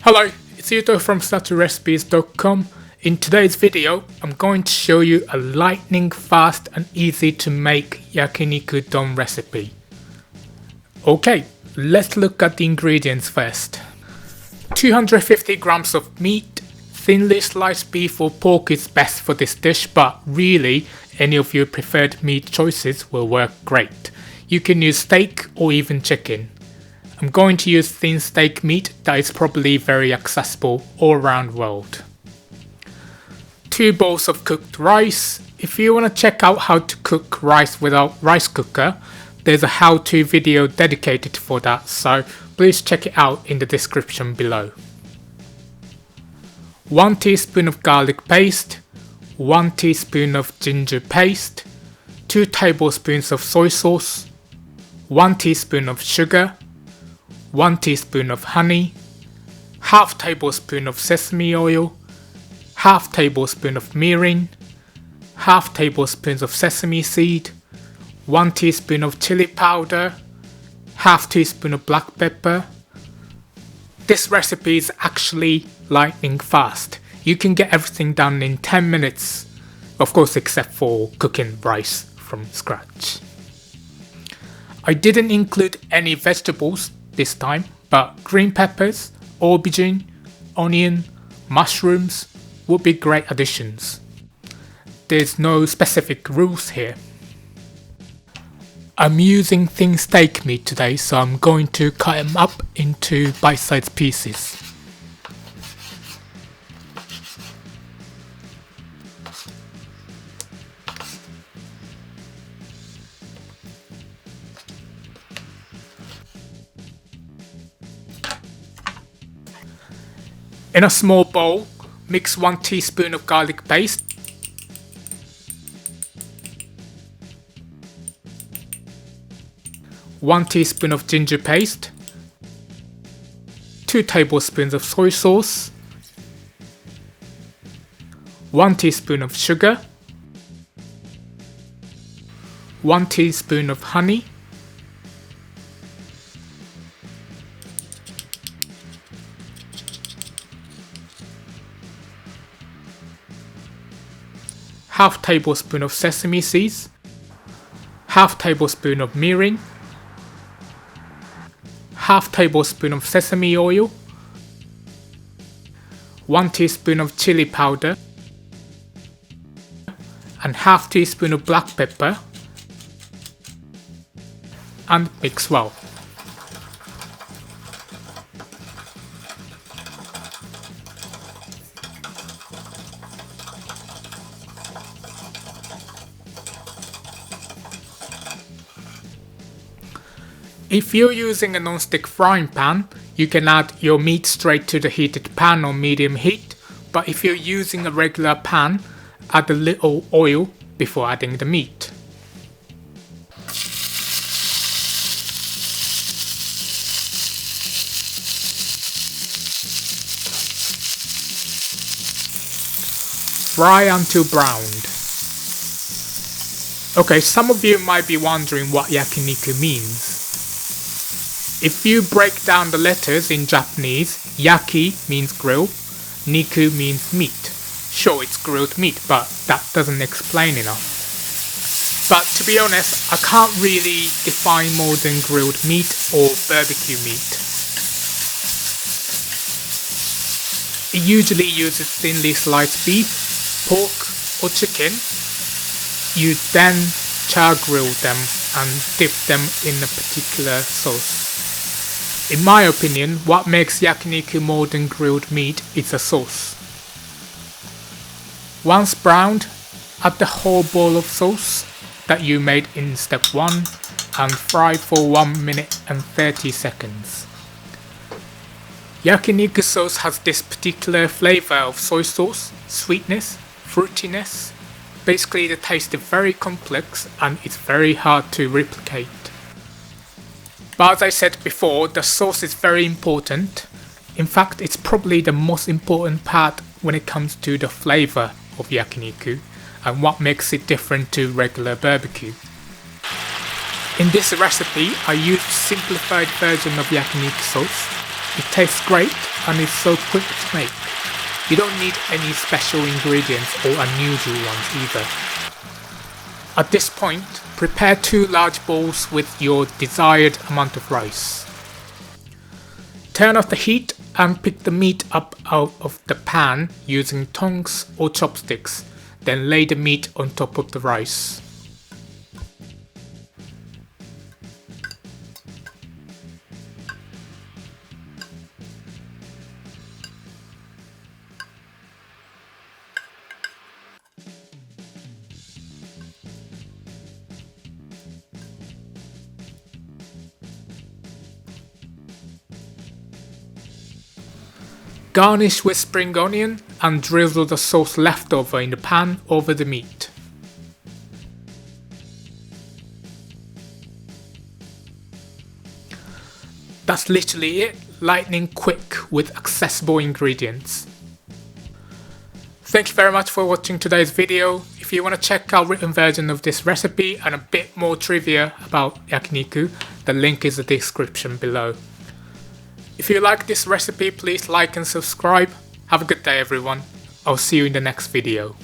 Hello, it's Yuto from SudachiRecipes.com. In today's video, I'm going to show you a lightning fast and easy to make Yakiniku Don recipe. Okay, let's look at the ingredients first. 250 grams of meat. Thinly sliced beef or pork is best for this dish, but really any of your preferred meat choices will work great. You can use steak or even chicken. I'm going to use thin steak meat that is probably very accessible all around the world. 2 bowls of cooked rice. If you want to check out how to cook rice without rice cooker, there's a how-to video dedicated for that, so please check it out in the description below. 1 teaspoon of garlic paste, 1 teaspoon of ginger paste, 2 tablespoons of soy sauce, 1 teaspoon of sugar, 1 teaspoon of honey, half tablespoon of sesame oil, half tablespoon of mirin, half tablespoons of sesame seed, 1 teaspoon of chili powder, half teaspoon of black pepper. This recipe is actually lightning fast. You can get everything done in 10 minutes, of course except for cooking rice from scratch. I didn't include any vegetables this time, but green peppers, aubergine, onion, mushrooms would be great additions. There's no specific rules here. I'm using thin steak meat today, so I'm going to cut them up into bite-sized pieces. In a small bowl, mix 1 teaspoon of garlic paste, 1 teaspoon of ginger paste, 2 tablespoons of soy sauce, 1 teaspoon of sugar, 1 teaspoon of honey, half tablespoon of sesame seeds, half tablespoon of mirin, half tablespoon of sesame oil, 1 teaspoon of chili powder, and half teaspoon of black pepper, and mix well. If you're using a non-stick frying pan, you can add your meat straight to the heated pan on medium heat, but if you're using a regular pan, add a little oil before adding the meat. Fry until browned. Okay, some of you might be wondering what yakiniku means. If you break down the letters in Japanese, yaki means grill, niku means meat. Sure, it's grilled meat, but that doesn't explain enough. But to be honest, I can't really define more than grilled meat or barbecue meat. It usually uses thinly sliced beef, pork or chicken. You then char grill them and dip them in a particular sauce. In my opinion, what makes yakiniku more than grilled meat is a sauce. Once browned, add the whole bowl of sauce that you made in step 1 and fry for 1 minute and 30 seconds. Yakiniku sauce has this particular flavor of soy sauce, sweetness, fruitiness. Basically the taste is very complex and it's very hard to replicate. But as I said before, the sauce is very important. In fact, it's probably the most important part when it comes to the flavor of yakiniku and what makes it different to regular barbecue. In this recipe, I used a simplified version of yakiniku sauce. It tastes great and is so quick to make. You don't need any special ingredients or unusual ones either. At this point, prepare 2 large bowls with your desired amount of rice. Turn off the heat and pick the meat up out of the pan using tongs or chopsticks, then lay the meat on top of the rice. Garnish with spring onion and drizzle the sauce left over in the pan over the meat. That's literally it, lightning quick with accessible ingredients. Thank you very much for watching today's video. If you want to check out written version of this recipe and a bit more trivia about yakiniku, the link is in the description below. If you like this recipe, please like and subscribe. Have a good day everyone. I'll see you in the next video.